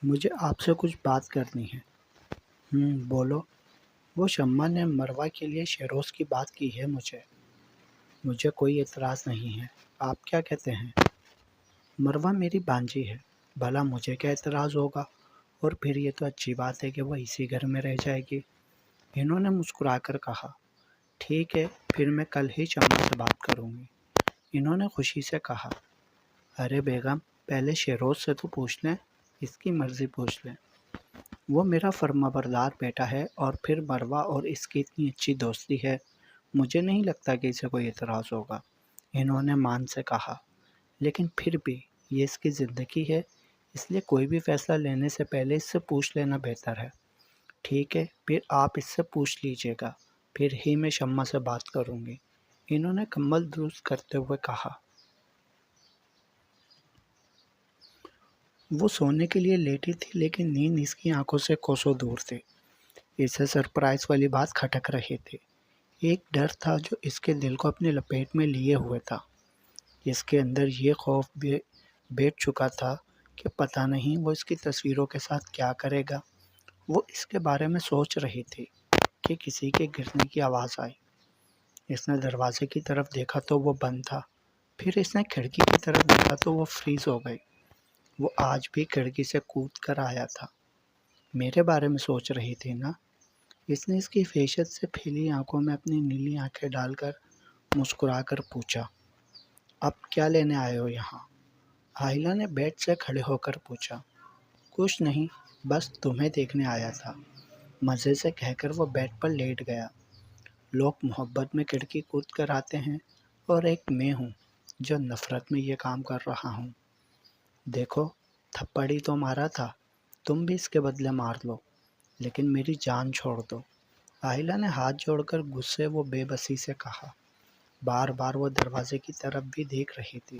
مجھے آپ سے کچھ بات کرنی ہے۔ بولو۔ وہ شمع نے مروہ کے لیے شیروز کی بات کی ہے مجھے کوئی اعتراض نہیں ہے۔ آپ کیا کہتے ہیں؟ مروہ میری بانجی ہے، بھلا مجھے کیا اعتراض ہوگا؟ اور پھر یہ تو اچھی بات ہے کہ وہ اسی گھر میں رہ جائے گی۔ انہوں نے مسکرا کر کہا، ٹھیک ہے، پھر میں کل ہی شمع سے بات کروں گی۔ انہوں نے خوشی سے کہا، ارے بیگم، پہلے شیروز سے تو پوچھ لیں، اس کی مرضی پوچھ لیں۔ وہ میرا فرمانبردار بیٹا ہے، اور پھر مروہ اور اس کی اتنی اچھی دوستی ہے، مجھے نہیں لگتا کہ اسے کوئی اعتراض ہوگا۔ انہوں نے مان سے کہا، لیکن پھر بھی یہ اس کی زندگی ہے، اس لیے کوئی بھی فیصلہ لینے سے پہلے اس سے پوچھ لینا بہتر ہے۔ ٹھیک ہے، پھر آپ اس سے پوچھ لیجئے گا، پھر ہی میں شمع سے بات کروں گی۔ انہوں نے کمبل درست کرتے ہوئے کہا۔ وہ سونے کے لیے لیٹی تھی، لیکن نیند اس کی آنکھوں سے کوسوں دور تھی۔ اسے سرپرائز والی بات کھٹک رہی تھی۔ ایک ڈر تھا جو اس کے دل کو اپنی لپیٹ میں لیے ہوئے تھا۔ اس کے اندر یہ خوف بیٹھ چکا تھا کہ پتہ نہیں وہ اس کی تصویروں کے ساتھ کیا کرے گا۔ وہ اس کے بارے میں سوچ رہی تھی کہ کسی کے گرنے کی آواز آئی۔ اس نے دروازے کی طرف دیکھا تو وہ بند تھا۔ پھر اس نے کھڑکی کی طرف دیکھا تو وہ فریز ہو گئی۔ وہ آج بھی کھڑکی سے کود کر آیا تھا۔ میرے بارے میں سوچ رہی تھی نا؟ اس نے اس کی فحشت سے پھیلی آنکھوں میں اپنی نیلی آنکھیں ڈال کر مسکرا کر پوچھا، اب کیا لینے آئے ہو یہاں؟ آہلہ نے بیڈ سے کھڑے ہو کر پوچھا۔ کچھ نہیں، بس تمہیں دیکھنے آیا تھا، مزے سے کہہ کر وہ بیڈ پر لیٹ گیا۔ لوگ محبت میں کھڑکی کود کر آتے ہیں، اور ایک میں ہوں جو نفرت میں یہ کام کر رہا ہوں۔ دیکھو، تھپڑ ہی تو مارا تھا، تم بھی اس کے بدلے مار لو، لیکن میری جان چھوڑ دو۔ آہلہ نے ہاتھ جوڑ کر غصے و بے بسی سے کہا۔ بار بار وہ دروازے کی طرف بھی دیکھ رہی تھی،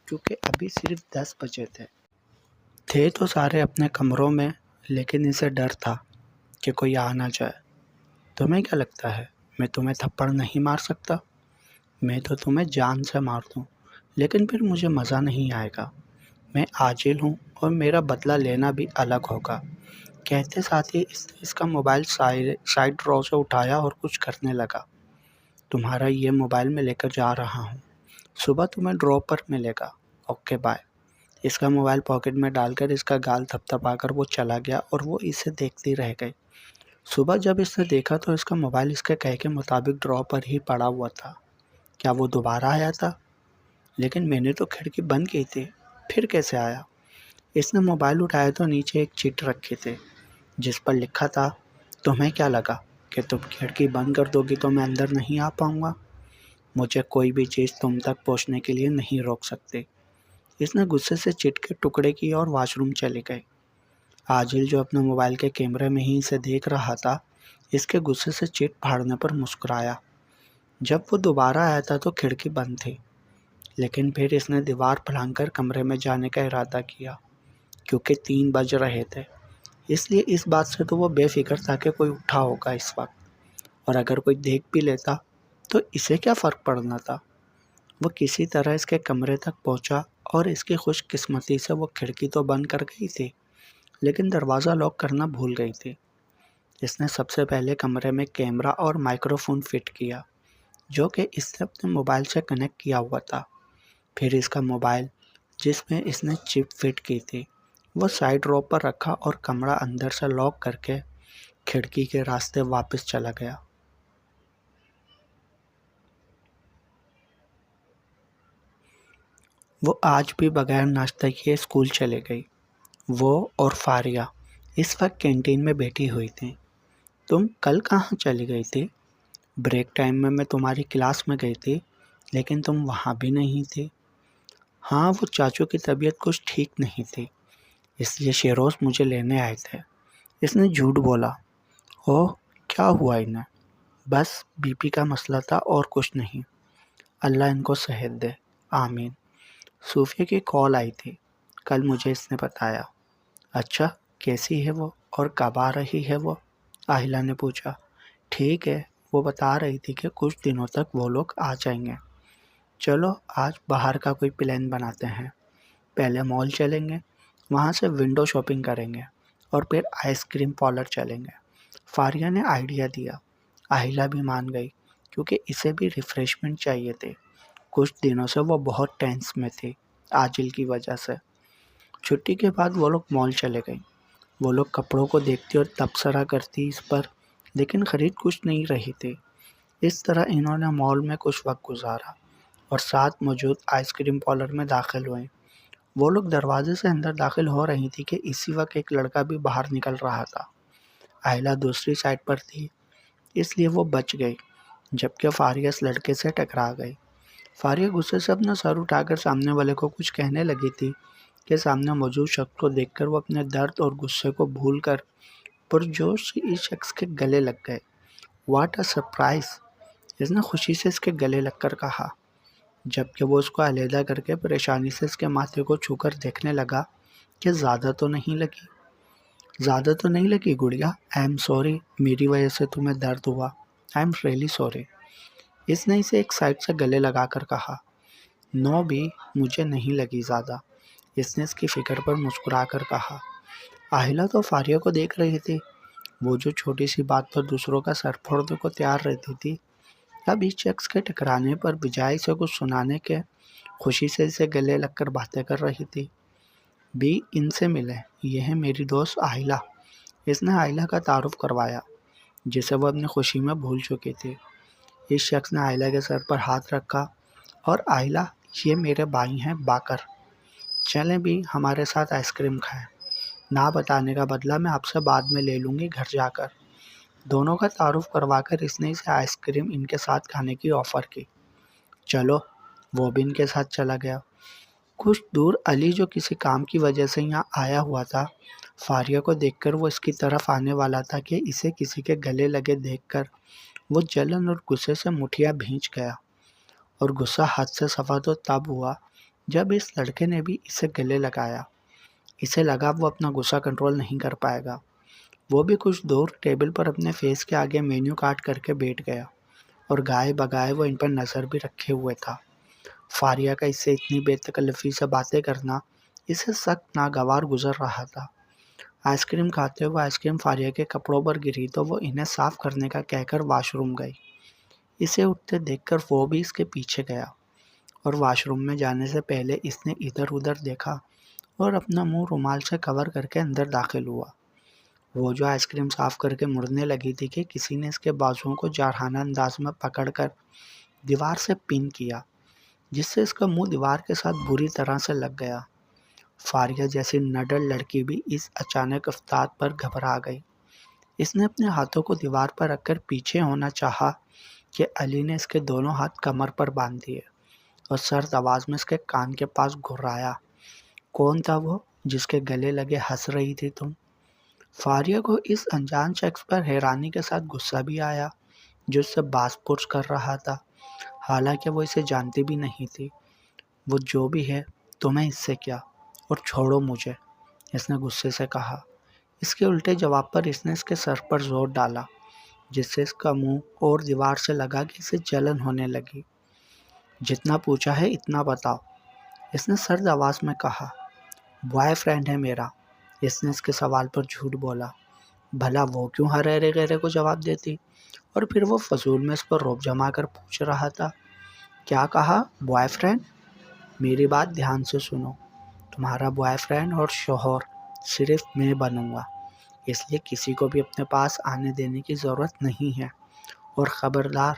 کیونکہ ابھی صرف 10 بجے تھے تو سارے اپنے کمروں میں، لیکن اسے ڈر تھا کہ کوئی آ نہ جائے۔ تمہیں کیا لگتا ہے میں تمہیں تھپڑ نہیں مار سکتا؟ میں تو تمہیں جان سے مار دوں، لیکن پھر مجھے مزہ نہیں آئے گا۔ میں عاجل ہوں، اور میرا بدلہ لینا بھی الگ ہوگا۔ کہتے ساتھ ہی اس کا موبائل سائیڈ ڈرا سے اٹھایا اور کچھ کرنے لگا۔ تمہارا یہ موبائل میں لے کر جا رہا ہوں، صبح تمہیں ڈراپ پر ملے گا، اوکے بائے۔ اس کا موبائل پاکٹ میں ڈال کر اس کا گال تھپتھپا کر وہ چلا گیا، اور وہ اسے دیکھتی رہ گئی۔ صبح جب اس نے دیکھا تو اس کا موبائل اس کے کہے کے مطابق ڈرا پر ہی پڑا ہوا تھا۔ کیا وہ دوبارہ آیا تھا؟ لیکن میں نے تو کھڑکی بند کی تھی، پھر کیسے آیا؟ اس نے موبائل اٹھایا تو نیچے ایک چٹ رکھی تھی، جس پر لکھا تھا، تمہیں کیا لگا کہ تم کھڑکی بند کر دو گی تو میں اندر نہیں آ پاؤں گا؟ مجھے کوئی بھی چیز تم تک پہنچنے کے لیے نہیں روک سکتی۔ اس نے غصے سے چٹ کے ٹکڑے کیے اور واش روم چلی گئی۔ عاجل جو اپنے موبائل کے کیمرے میں ہی اسے دیکھ رہا تھا، اس کے غصے سے چٹ پھاڑنے پر مسکرایا۔ جب وہ دوبارہ آیا تھا تو کھڑکی بند تھی، لیکن پھر اس نے دیوار پھلانگ کر کمرے میں جانے کا ارادہ کیا، کیونکہ 3 بج رہے تھے۔ اس لیے اس بات سے تو وہ بے فکر تھا کہ کوئی اٹھا ہوگا اس وقت، اور اگر کوئی دیکھ بھی لیتا تو اسے کیا فرق پڑنا تھا۔ وہ کسی طرح اس کے کمرے تک پہنچا، اور اس کی خوش قسمتی سے وہ کھڑکی تو بند کر گئی تھی، لیکن دروازہ لاک کرنا بھول گئی تھی۔ اس نے سب سے پہلے کمرے میں کیمرہ اور مائکرو فون فٹ کیا، جو کہ اس نے اپنے موبائل سے کنیکٹ کیا ہوا تھا۔ پھر اس کا موبائل، جس میں اس نے چپ فٹ کی تھی، وہ سائیڈ رو پر رکھا اور کمرہ اندر سے لاک کر کے کھڑکی کے راستے واپس چلا گیا۔ وہ آج بھی بغیر ناشتہ کیے اسکول چلے گئی۔ وہ اور فاریہ اس وقت کینٹین میں بیٹھی ہوئی تھیں۔ تم کل کہاں چلی گئی تھی؟ بریک ٹائم میں تمہاری کلاس میں گئی تھی، لیکن تم وہاں بھی نہیں تھی۔ ہاں، وہ چاچو کی طبیعت کچھ ٹھیک نہیں تھی، اس لیے شیروز مجھے لینے آئے تھے۔ اس نے جھوٹ بولا۔ اوہ، کیا ہوا انہیں؟ بس بی پی کا مسئلہ تھا اور کچھ نہیں۔ اللہ ان کو صحت دے، آمین۔ صوفیہ کی کال آئی تھی، کل مجھے اس نے بتایا۔ اچھا، کیسی ہے وہ اور کب آ رہی ہے وہ؟ آہلہ نے پوچھا۔ ٹھیک ہے، وہ بتا رہی تھی کہ کچھ دنوں تک وہ لوگ آ جائیں گے۔ چلو آج باہر کا کوئی پلان بناتے ہیں، پہلے مال چلیں گے، وہاں سے ونڈو شاپنگ کریں گے اور پھر آئس کریم پارلر چلیں گے۔ فاریہ نے آئیڈیا دیا۔ آہلہ بھی مان گئی کیونکہ اسے بھی ریفریشمنٹ چاہیے تھے۔ کچھ دنوں سے وہ بہت ٹینس میں تھی عاجل کی وجہ سے۔ چھٹی کے بعد وہ لوگ مال چلے گئے۔ وہ لوگ کپڑوں کو دیکھتی اور تبصرہ کرتی اس پر، لیکن خرید کچھ نہیں رہی تھی۔ اس طرح انہوں نے مال میں کچھ وقت گزارا اور ساتھ موجود آئس کریم پارلر میں داخل ہوئے۔ وہ لوگ دروازے سے اندر داخل ہو رہی تھی کہ اسی وقت ایک لڑکا بھی باہر نکل رہا تھا۔ آہلہ دوسری سائڈ پر تھی، اس لیے وہ بچ گئی، جبکہ فاریہ اس لڑکے سے ٹکرا گئی۔ فاریہ غصے سے اپنا سر اٹھا کر سامنے والے کو کچھ کہنے لگی تھی کہ سامنے موجود شخص کو دیکھ کر وہ اپنے درد اور غصے کو بھول کر پرجوش اس شخص کے گلے لگ گئے۔ What a surprise! اس نے خوشی سے اس کے گلے لگ کر کہا، جبکہ وہ اس کو علیحدہ کر کے پریشانی سے اس کے ماتھے کو چھو کر دیکھنے لگا کہ زیادہ تو نہیں لگی گڑیا۔ آئی ایم سوری، میری وجہ سے تمہیں درد ہوا۔ I am really sorry. اس نے اسے ایک سائڈ سے گلے لگا کر کہا۔ نو بھی، مجھے نہیں لگی زیادہ، اس نے اس کی فکر پر مسکرا کر کہا۔ آہلہ تو فاریہ کو دیکھ رہی تھی، وہ جو چھوٹی سی بات پر دوسروں کا سر پھوڑنے کو تیار رہتی تھی، اب اس شخص کے ٹکرانے پر بجائے اسے کچھ سنانے کے خوشی سے اسے گلے لگ کر باتیں کر رہی تھی۔ بھی ان سے ملے، یہ ہے میری دوست آہلہ۔ اس نے آہلہ کا تعارف کروایا، جسے وہ اپنی خوشی میں بھول چکی تھی۔ اس شخص نے آہلہ کے سر پر ہاتھ رکھا اور آہلہ، یہ میرے بھائی ہیں باکر، چلیں بھی ہمارے ساتھ آئس کریم کھائیں۔ نہ بتانے کا بدلہ میں آپ سے بعد میں لے لوں گی گھر جا کر۔ دونوں کا تعارف کروا کر اس نے اسے آئس کریم ان کے ساتھ کھانے کی آفر کی۔ چلو، وہ بھی ان کے ساتھ چلا گیا۔ کچھ دور علی جو کسی کام کی وجہ سے یہاں آیا ہوا تھا، فاریہ کو دیکھ کر وہ اس کی طرف آنے والا تھا کہ اسے کسی کے گلے لگے دیکھ کر وہ جلن اور غصے سے مٹھیاں بھیج گیا، اور غصہ حد سے صفا تو تب ہوا جب اس لڑکے نے بھی اسے گلے لگایا۔ اسے لگا وہ اپنا غصہ کنٹرول نہیں کر پائے گا۔ وہ بھی کچھ دور ٹیبل پر اپنے فیس کے آگے مینیو کاٹ کر کے بیٹھ گیا، اور گائے بگائے وہ ان پر نظر بھی رکھے ہوئے تھا۔ فاریہ کا اس سے اتنی بے تکلفی سے باتیں کرنا اسے سخت ناگوار گزر رہا تھا۔ آئس کریم کھاتے ہوئے آئس کریم فاریہ کے کپڑوں پر گری تو وہ انہیں صاف کرنے کا کہہ کر واش روم گئی۔ اسے اٹھتے دیکھ کر وہ بھی اس کے پیچھے گیا، اور واش روم میں جانے سے پہلے اس نے ادھر ادھر دیکھا اور اپنا منہ رومال سے کور کر کے اندر داخل ہوا۔ وہ جو آئس کریم صاف کر کے مڑنے لگی تھی کہ کسی نے اس کے بازوؤں کو جارحانہ انداز میں پکڑ کر دیوار سے پن کیا، جس سے اس کا منہ دیوار کے ساتھ بری طرح سے لگ گیا۔ فاریہ جیسی نڈر لڑکی بھی اس اچانک افتاد پر گھبرا گئی۔ اس نے اپنے ہاتھوں کو دیوار پر رکھ کر پیچھے ہونا چاہا کہ علی نے اس کے دونوں ہاتھ کمر پر باندھ دیے اور سرد آواز میں اس کے کان کے پاس گھرایا، کون تھا وہ جس کے گلے لگے ہنس رہی تھی تم؟ فاریہ کو اس انجان شخص پر حیرانی کے ساتھ غصہ بھی آیا جو اس سے باز پرس کر رہا تھا، حالانکہ وہ اسے جانتی بھی نہیں تھی۔ وہ جو بھی ہے، تمہیں اس سے کیا، اور چھوڑو مجھے، اس نے غصے سے کہا۔ اس کے الٹے جواب پر اس نے اس کے سر پر زور ڈالا، جس سے اس کا منہ اور دیوار سے لگا کہ اسے جلن ہونے لگی۔ جتنا پوچھا ہے اتنا بتاؤ، اس نے سرد آواز میں کہا۔ بوائے فرینڈ ہے میرا، اس نے اس کے سوال پر جھوٹ بولا۔ بھلا وہ کیوں ہر ارے غیرے کو جواب دیتی؟ اور پھر وہ فضول میں اس پر روب جما کر پوچھ رہا تھا، کیا کہا بوائے فرینڈ؟ میری بات دھیان سے سنو، تمہارا بوائے فرینڈ اور شوہر صرف میں بنوں گا، اس لیے کسی کو بھی اپنے پاس آنے دینے کی ضرورت نہیں ہے، اور خبردار،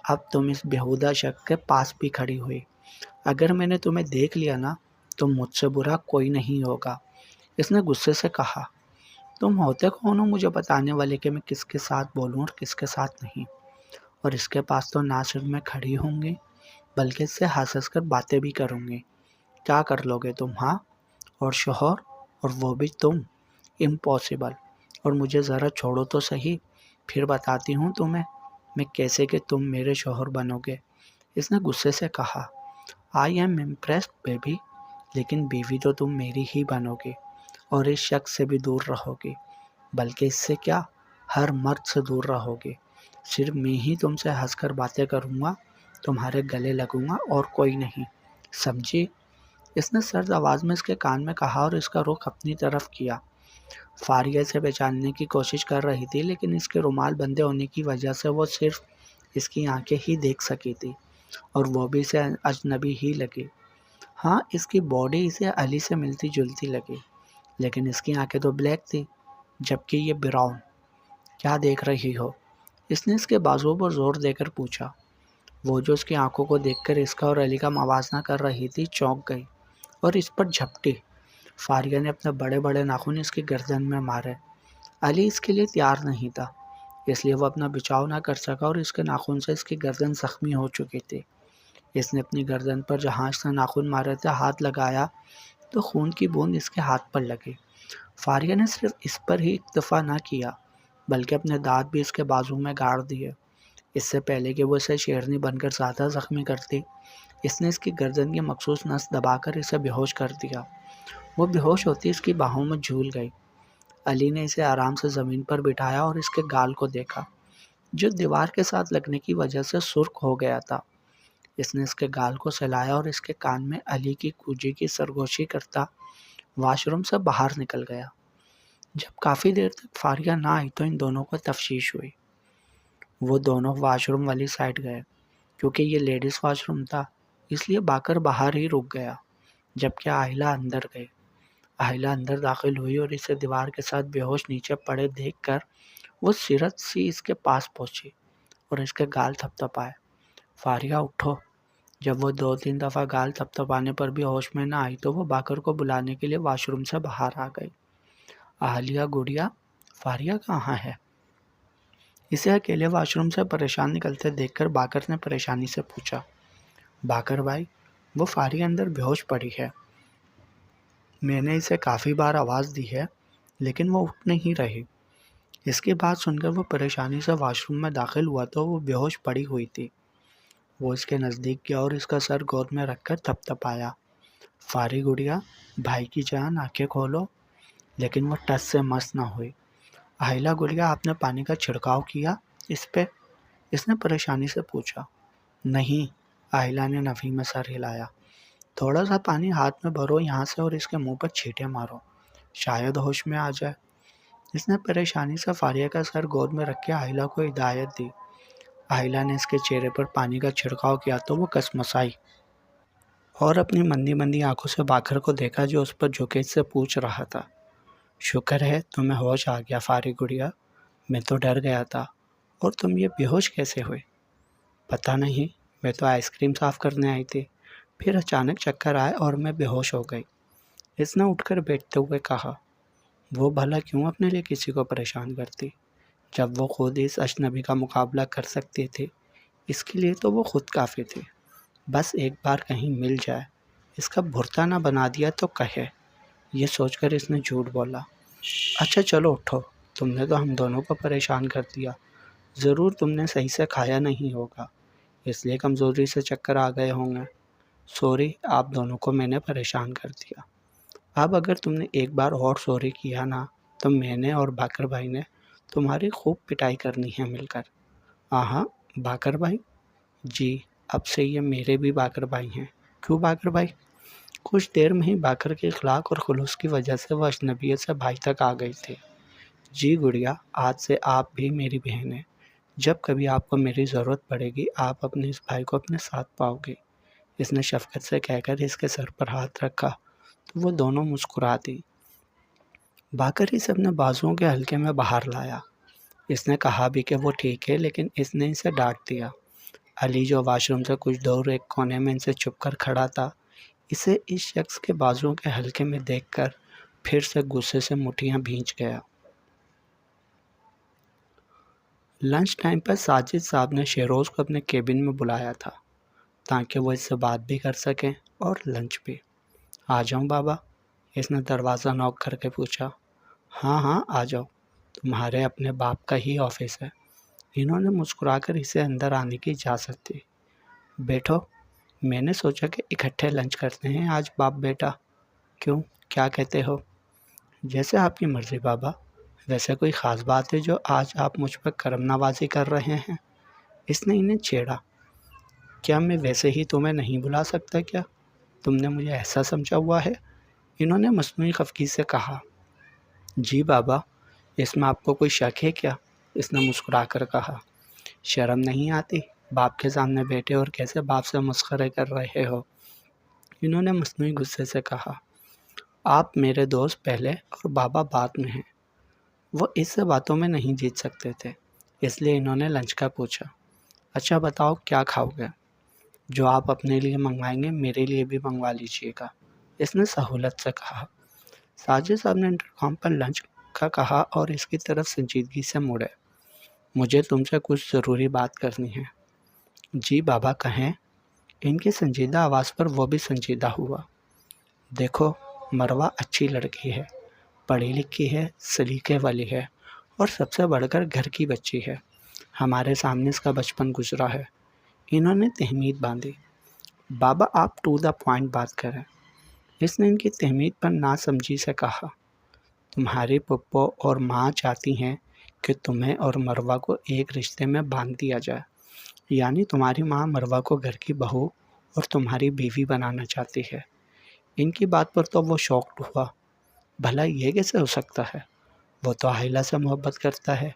اب تم اس بیہودہ شخص کے پاس بھی کھڑی ہوئی، اگر میں نے تمہیں دیکھ لیا نا تو مجھ سے برا کوئی نہیں ہوگا، اس نے غصے سے کہا۔ تم ہوتے کون ہو مجھے بتانے والے کہ میں کس کے ساتھ بولوں اور کس کے ساتھ نہیں؟ اور اس کے پاس تو نہ صرف میں کھڑی ہوں گی بلکہ اس سے ہنس ہنس کر باتیں بھی کروں گی۔ کیا کر لو گے تم؟ ہاں، اور شوہر، اور وہ بھی تم؟ امپاسبل۔ اور مجھے ذرا چھوڑو تو صحیح، پھر بتاتی ہوں تمہیں میں کیسے کہ تم میرے شوہر بنو گے، اس نے غصے سے کہا۔ آئی ایم امپریسڈ بیبی، لیکن بیوی تو تم میری ہی بنو گی، اور اس شخص سے بھی دور رہو گی، بلکہ اس سے کیا، ہر مرد سے دور رہو گی۔ صرف میں ہی تم سے ہنس کر باتیں کروں گا، تمہارے گلے لگوں گا، اور کوئی نہیں، سمجھی؟ اس نے سرد آواز میں اس کے کان میں کہا اور اس کا رخ اپنی طرف کیا۔ فاریہ اسے پہچاننے کی کوشش کر رہی تھی لیکن اس کے رومال بندے ہونے کی وجہ سے وہ صرف اس کی آنکھیں ہی دیکھ سکی تھی اور وہ بھی اسے اجنبی ہی لگی۔ ہاں، اس کی باڈی اسے علی سے ملتی جلتی لگی لیکن اس کی آنکھیں تو بلیک تھی جبکہ یہ براؤن۔ کیا دیکھ رہی ہو؟ اس نے اس کے بازو پر زور دے کر پوچھا۔ وہ جو اس کی آنکھوں کو دیکھ کر اس کا اور علی کا موازنہ کر رہی تھی چونک گئی اور اس پر جھپٹی۔ فاریہ نے اپنے بڑے بڑے ناخن اس کی گردن میں مارے۔ علی اس کے لیے تیار نہیں تھا، اس لیے وہ اپنا بچاؤ نہ کر سکا اور اس کے ناخن سے اس کی گردن زخمی ہو چکی تھی۔ اس نے اپنی گردن پر جہاں اس نے ناخن مارے تھے ہاتھ لگایا تو خون کی بوند اس کے ہاتھ پر لگی۔ فاریہ نے صرف اس پر ہی اکتفا نہ کیا بلکہ اپنے دانت بھی اس کے بازو میں گاڑ دیے۔ اس سے پہلے کہ وہ اسے شیرنی بن کر زیادہ زخمی کرتی، اس نے اس کی گردن کی مخصوص نس دبا کر اسے بے ہوش کر دیا۔ وہ بے ہوش ہوتی اس کی باہوں میں جھول گئی۔ علی نے اسے آرام سے زمین پر بٹھایا اور اس کے گال کو دیکھا جو دیوار کے ساتھ لگنے کی وجہ سے سرخ ہو گیا تھا۔ اس نے اس کے گال کو سلایا اور اس کے کان میں علی کی کوجی کی سرگوشی کرتا واش روم سے باہر نکل گیا۔ جب کافی دیر تک فاریہ نہ آئی تو ان دونوں کو تفشیش ہوئی۔ وہ دونوں واش روم والی سائڈ گئے۔ کیونکہ یہ لیڈیز واش روم تھا اس لیے باکر باہر ہی رک گیا جبکہ آئلہ اندر گئی۔ آئلہ اندر داخل ہوئی اور اسے دیوار کے ساتھ بے ہوش نیچے پڑے دیکھ کر وہ سرت سی اس کے پاس پہنچی اور اس کے گال تھپ تھپائے۔ فاریہ اٹھو۔ جب وہ 2-3 دفعہ گال تھپ تھپانے پر بھی ہوش میں نہ آئی تو وہ باکر کو بلانے کے لیے واش روم سے باہر آ گئی۔ اہلیہ گڑیا، فاریہ کہاں ہے؟ اسے اکیلے واش روم سے پریشان نکلتے دیکھ کر باکر نے پریشانی سے پوچھا۔ باکر بھائی، وہ فاریہ اندر بے ہوش پڑی ہے۔ میں نے اسے کافی بار آواز دی ہے لیکن وہ اٹھ نہیں رہی۔ اس کی بات سن کر وہ پریشانی سے واش روم میں داخل ہوا تو وہ بے ہوش پڑی ہوئی تھی۔ وہ اس کے نزدیک گیا اور اس کا سر گود میں رکھ کر تھپ تھپایا۔ فاری گڑیا، بھائی کی جان آنکھیں کھولو۔ لیکن وہ ٹس سے مس نہ ہوئی۔ آئلہ گڑیا، آپ نے پانی کا چھڑکاؤ کیا اس پہ؟ اس نے پریشانی سے پوچھا۔ نہیں، آئلہ نے نفی میں سر ہلایا۔ تھوڑا سا پانی ہاتھ میں بھرو یہاں سے اور اس کے منہ پر چھینٹے مارو، شاید ہوش میں آ جائے۔ اس نے پریشانی سے فاریہ کا سر گود میں رکھ کے آئلہ کو ہدایت دی۔ آئلہ نے اس کے چہرے پر پانی کا چھڑکاؤ کیا تو وہ کسمسائی اور اپنی مندی مندی آنکھوں سے باکر کو دیکھا جو اس پر جھکے سے پوچھ رہا تھا۔ شکر ہے تمہیں ہوش آ گیا فاری گڑیا، میں تو ڈر گیا تھا۔ اور تم یہ بے ہوش کیسے ہوئے؟ پتہ نہیں، میں تو آئس کریم صاف کرنے آئی تھی، پھر اچانک چکر آئے اور میں بے ہوش ہو گئی۔ اس نے اٹھ کر بیٹھتے ہوئے کہا۔ وہ بھلا کیوں اپنے لیے کسی کو پریشان کرتی جب وہ خود اس اجنبی کا مقابلہ کر سکتی تھی؟ اس کے لیے تو وہ خود کافی تھی۔ بس ایک بار کہیں مل جائے، اس کا بھرتا نہ بنا دیا تو کہے۔ یہ سوچ کر اس نے جھوٹ بولا۔ اچھا چلو اٹھو، تم نے تو ہم دونوں کو پریشان کر دیا۔ ضرور تم نے صحیح سے کھایا نہیں ہوگا، اس لیے کمزوری سے چکر آ گئے ہوں گے۔ سوری، آپ دونوں کو میں نے پریشان کر دیا۔ اب اگر تم نے ایک بار اور سوری کیا نا تو میں نے اور باکر بھائی نے تمہاری خوب پٹائی کرنی ہے مل کر۔ آہاں، باکر بھائی؟ جی، اب سے یہ میرے بھی باکر بھائی ہیں۔ کیوں باکر بھائی؟ کچھ دیر میں ہی باکر کے اخلاق اور خلوص کی وجہ سے وہ اجنبیت سے بھائی تک آ گئی تھی۔ جی گڑیا، آج سے آپ بھی میری بہن ہیں۔ جب کبھی آپ کو میری ضرورت پڑے گی آپ اپنے اس بھائی کو اپنے ساتھ پاؤ گے۔ اس نے شفقت سے کہہ کر اس کے سر پر ہاتھ رکھا تو وہ دونوں مسکرا دی۔ باکر اسے اپنے بازوؤں کے حلقے میں باہر لایا۔ اس نے کہا بھی کہ وہ ٹھیک ہے لیکن اس نے اسے ڈانٹ دیا۔ علی جو واش روم سے کچھ دور ایک کونے میں ان سے چھپ کر کھڑا تھا، اسے اس شخص کے بازوؤں کے حلقے میں دیکھ کر پھر سے غصے سے مٹھیاں بھینچ گیا۔ لنچ ٹائم پر ساجد صاحب نے شہروز کو اپنے کیبن میں بلایا تھا تاکہ وہ اس سے بات بھی کر سکیں اور لنچ بھی۔ آ جاؤں بابا؟ اس نے دروازہ نوک کر کے پوچھا۔ ہاں ہاں آ جاؤ، تمہارے اپنے باپ کا ہی آفس ہے۔ انہوں نے مسکرا کر اسے اندر آنے کی اجازت دی۔ بیٹھو، میں نے سوچا کہ اکٹھے لنچ کرتے ہیں آج باپ بیٹا۔ کیوں، کیا کہتے ہو؟ جیسے آپ کی مرضی بابا۔ ویسے کوئی خاص بات ہے جو آج آپ مجھ پر کرم نوازی کر رہے ہیں؟ اس نے انہیں چھیڑا۔ کیا میں ویسے ہی تمہیں نہیں بلا سکتا کیا؟ تم نے مجھے ایسا سمجھا ہوا ہے؟ انہوں نے مصنوعی خفگی سے کہا۔ جی بابا، اس میں آپ کو کوئی شک ہے کیا؟ اس نے مسکرا کر کہا۔ شرم نہیں آتی؟ باپ کے سامنے بیٹھے اور کیسے باپ سے مسخرے کر رہے ہو؟ انہوں نے مصنوعی غصے سے کہا۔ آپ میرے دوست پہلے اور بابا بعد میں ہیں۔ وہ اس سے باتوں میں نہیں جیت سکتے تھے، اس لیے انہوں نے لنچ کا پوچھا۔ اچھا بتاؤ کیا کھاؤ گے؟ جو آپ اپنے لیے منگوائیں گے میرے لیے بھی منگوا لیجیے گا، اس نے سہولت سے کہا۔ ساجد صاحب نے انٹرکام پر لنچ کا کہا اور اس کی طرف سنجیدگی سے مڑے۔ مجھے تم سے کچھ ضروری بات کرنی ہے۔ جی بابا کہیں۔ ان کی سنجیدہ آواز پر وہ بھی سنجیدہ ہوا۔ دیکھو، مروہ اچھی لڑکی ہے، پڑھی لکھی ہے، سلیقے والی ہے اور سب سے بڑھ کر گھر کی بچی ہے۔ ہمارے سامنے اس کا بچپن گزرا ہے۔ انہوں نے تہمید باندھی۔ بابا آپ ٹو دا پوائنٹ بات کریں۔ اس نے ان کی تہمید پر ناسمجھی سے کہا۔ تمہاری پپو اور ماں چاہتی ہیں کہ تمہیں اور مروہ کو ایک رشتے میں باندھ دیا جائے، یعنی تمہاری ماں مروہ کو گھر کی بہو اور تمہاری بیوی بنانا چاہتی ہے۔ ان کی بات پر تو وہ شاکڈ ہوا۔ بھلا یہ کیسے ہو سکتا ہے؟ وہ تو آہلہ سے محبت کرتا ہے،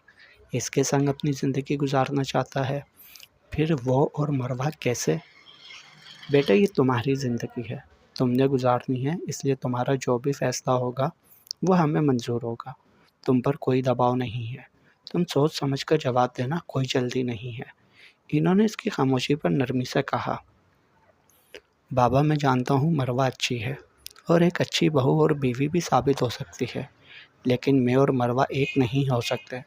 اس کے سنگ اپنی زندگی گزارنا چاہتا ہے، پھر وہ اور مروہ کیسے؟ بیٹا یہ تمہاری زندگی ہے، تم نے گزارنی ہے، اس لیے تمہارا جو بھی فیصلہ ہوگا وہ ہمیں منظور ہوگا۔ تم پر کوئی دباؤ نہیں ہے، تم سوچ سمجھ کر جواب دینا، کوئی جلدی نہیں ہے۔ انہوں نے اس کی خاموشی پر نرمی سے کہا۔ بابا میں جانتا ہوں مروہ اچھی ہے اور ایک اچھی بہو اور بیوی بھی ثابت ہو سکتی ہے، لیکن میں اور مروہ ایک نہیں ہو سکتے۔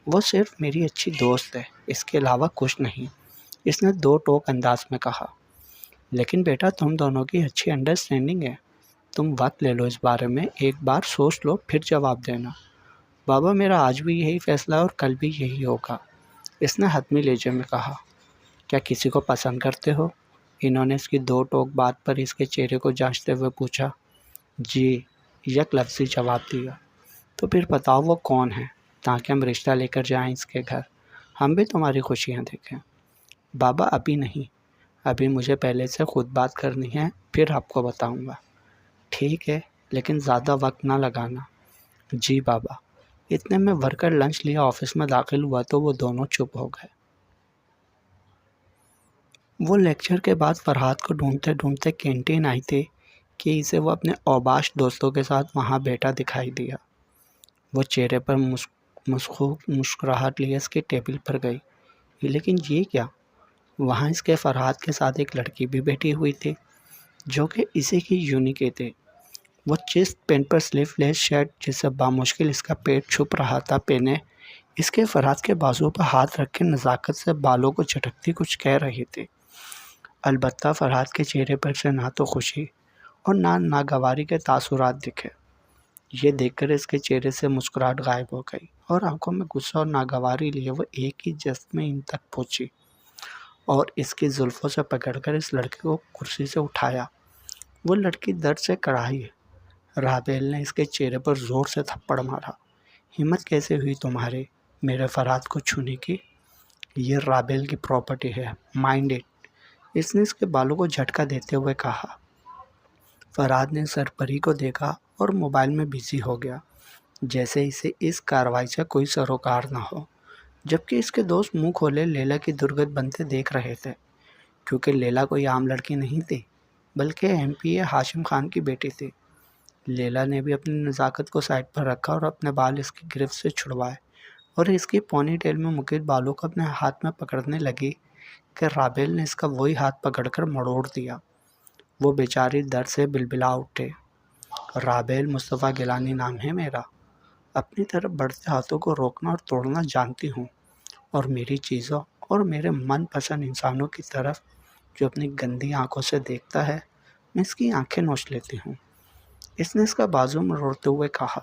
وہ صرف میری اچھی دوست ہے، اس کے علاوہ کچھ نہیں، اس نے دو ٹوک انداز میں کہا۔ لیکن بیٹا تم دونوں کی اچھی انڈرسٹینڈنگ ہے، تم وقت لے لو اس بارے میں، ایک بار سوچ لو پھر جواب دینا۔ بابا میرا آج بھی یہی فیصلہ ہے اور کل بھی یہی ہوگا، اس نے حتمی لہجے میں کہا۔ کیا کسی کو پسند کرتے ہو؟ انہوں نے اس کی دو ٹوک بات پر اس کے چہرے کو جانچتے ہوئے پوچھا۔ جی، یک لفظی جواب دیا۔ تو پھر بتاؤ وہ کون ہے، تاکہ ہم رشتہ لے کر جائیں اس کے گھر، ہم بھی تمہاری خوشیاں دیکھیں۔ بابا ابھی نہیں، ابھی مجھے پہلے سے خود بات کرنی ہے، پھر آپ کو بتاؤں گا۔ ٹھیک ہے، لیکن زیادہ وقت نہ لگانا۔ جی بابا۔ اتنے میں ورکر لنچ لیا آفس میں داخل ہوا تو وہ دونوں چپ ہو گئے۔ وہ لیکچر کے بعد فرحات کو ڈھونڈتے ڈھونڈتے کینٹین آئی تھی کہ اسے وہ اپنے اوباش دوستوں کے ساتھ وہاں بیٹھا دکھائی دیا۔ وہ چہرے پر مسکراہٹ لیے اس کے ٹیبل پر گئی۔ لیکن یہ کیا؟ وہاں اس کے فرحات کے ساتھ ایک لڑکی بھی بیٹھی ہوئی تھی جو کہ اسی کی یونیک تھی۔ وہ چیسٹ پینٹ پر سلیو لیس شرٹ جس سے بامشکل اس کا پیٹ چھپ رہا تھا پہنے، اس کے فرحات کے بازو پر ہاتھ رکھ کے نزاکت سے بالوں کو جھٹکتی کچھ کہہ رہی تھی۔ البتہ فرحات کے چہرے پر سے نہ تو خوشی اور نہ ناگواری کے تاثرات دکھے۔ یہ دیکھ کر اس کے چہرے سے مسکراہٹ غائب ہو گئی اور آنکھوں میں غصہ اور ناگواری لیے وہ ایک ہی جست میں ان تک پہنچی اور اس کی زلفوں سے پکڑ کر اس لڑکی کو کرسی سے اٹھایا۔ وہ لڑکی درد سے کڑھائی ہے۔ رابیل نے اس کے چہرے پر زور سے تھپڑ مارا۔ ہمت کیسے ہوئی تمہاری میرے فرحات کو چھونے کی؟ یہ رابیل کی پراپرٹی ہے، مائنڈ اٹ، اس نے اس کے بالوں کو جھٹکا دیتے ہوئے کہا۔ فرحات نے سرپری کو دیکھا اور موبائل میں بزی ہو گیا، جیسے اسے اس کارروائی سے کوئی سروکار نہ ہو، جبکہ اس کے دوست منہ کھولے لیلا کی درگت بنتے دیکھ رہے تھے، کیونکہ لیلا کوئی عام لڑکی نہیں تھی بلکہ ایم پی اے ہاشم خان کی بیٹی تھی۔ لیلا نے بھی اپنی نزاکت کو سائڈ پر رکھا اور اپنے بال اس کی گرفت سے چھڑوائے اور اس کی پونی ٹیل میں مقید بالوں کو اپنے ہاتھ میں پکڑنے لگی کہ رابیل نے اس کا وہی ہاتھ پکڑ کر مڑوڑ دیا۔ وہ بیچاری درد سے بلبلا اٹھے۔ رابیل مصطفیٰ گیلانی نام ہے میرا، اپنی طرف بڑھتے ہاتھوں کو روکنا اور توڑنا جانتی ہوں، اور میری چیزوں اور میرے من پسند انسانوں کی طرف جو اپنی گندی آنکھوں سے دیکھتا ہے میں اس کی آنکھیں نوچ لیتی ہوں، اس نے اس کا بازو مروڑتے ہوئے کہا۔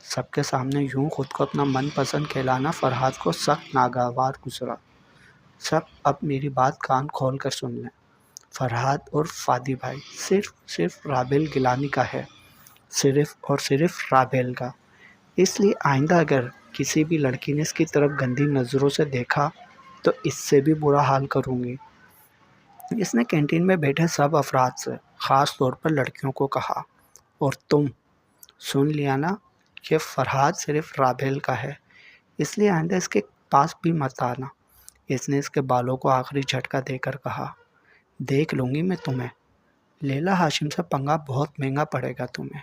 سب کے سامنے یوں خود کو اپنا من پسند کہلانا فرحات کو سخت ناگوار گزرا۔ سب اب میری بات کان کھول کر سن لیں۔ فرحات اور فادی بھائی صرف رابیل گیلانی کا ہے، صرف اور صرف رابیل کا۔ اس لیے آئندہ اگر کسی بھی لڑکی نے اس کی طرف گندی نظروں سے دیکھا تو اس سے بھی برا حال کروں گی۔ اس نے کینٹین میں بیٹھے سب افراد سے خاص طور پر لڑکیوں کو کہا، اور تم سن لیا نا، یہ فرحاد صرف رابیل کا ہے، اس لیے آئندہ اس کے پاس بھی مت آنا۔ اس نے اس کے بالوں کو آخری جھٹکا دے کر کہا، دیکھ لوں گی میں تمہیں، لیلا ہاشم سے پنگا بہت مہنگا پڑے گا تمہیں۔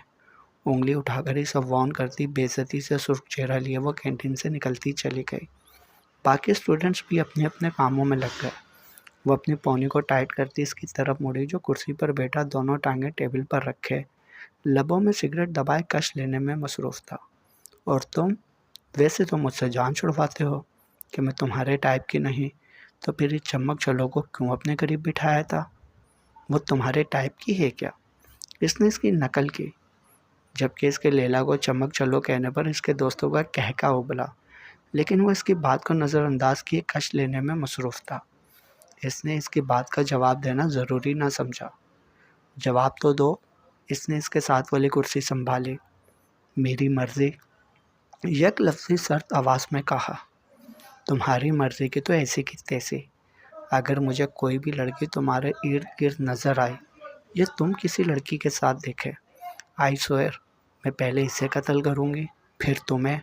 انگلی اٹھا کر اسے وارن کرتی بے عزتی سے سرخ چہرہ لیے وہ کینٹین سے نکلتی چلی گئی۔ باقی اسٹوڈنٹس بھی اپنے اپنے کاموں میں لگ گئے۔ وہ اپنی پونی کو ٹائٹ کرتی اس کی طرف مڑی جو کرسی پر بیٹھا دونوں ٹانگیں ٹیبل پر رکھے لبوں میں سگریٹ دبائے کش لینے میں مصروف تھا۔ اور تم، ویسے تو مجھ سے جان چھڑواتے ہو کہ میں تمہارے ٹائپ کی نہیں، تو پھر اس چمک چلو کو کیوں اپنے قریب بٹھایا تھا؟ وہ تمہارے ٹائپ کی ہے کیا؟ اس نے اس کی نقل کی، جبکہ اس کے لیلا کو چمک چلو کہنے پر اس کے دوستوں کا کہکا ابلا، لیکن وہ اس کی بات کو نظر انداز کیے کش لینے میں مصروف تھا۔ اس نے اس کی بات کا جواب دینا ضروری نہ سمجھا۔ جواب تو دو، اس نے اس کے ساتھ والی کرسی سنبھالی۔ میری مرضی، یک لفظی سرد آواز میں کہا۔ تمہاری مرضی کی تو ایسی کی تیسی، اگر مجھے کوئی بھی لڑکی تمہارے ارد گرد نظر آئی یا تم کسی لڑکی کے ساتھ دیکھے، آئی سوئر میں پہلے اسے قتل کروں گی، پھر تمہیں،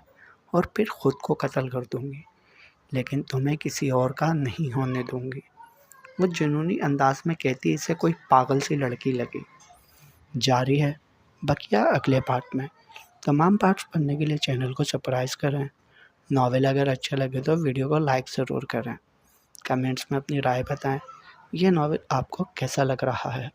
اور پھر خود کو قتل کر دوں گی، لیکن تمہیں کسی اور کا نہیں ہونے دوں گی۔ وہ جنونی انداز میں کہتی اسے کوئی پاگل سی لڑکی لگی۔ جاری ہے بقیہ اگلے پارٹ میں۔ تمام پارٹس پڑھنے کے لیے چینل کو سبسکرائب کریں۔ ناول اگر اچھا لگے تو ویڈیو کو لائک ضرور کریں۔ کمنٹس میں اپنی رائے بتائیں، یہ ناول آپ کو کیسا لگ رہا ہے۔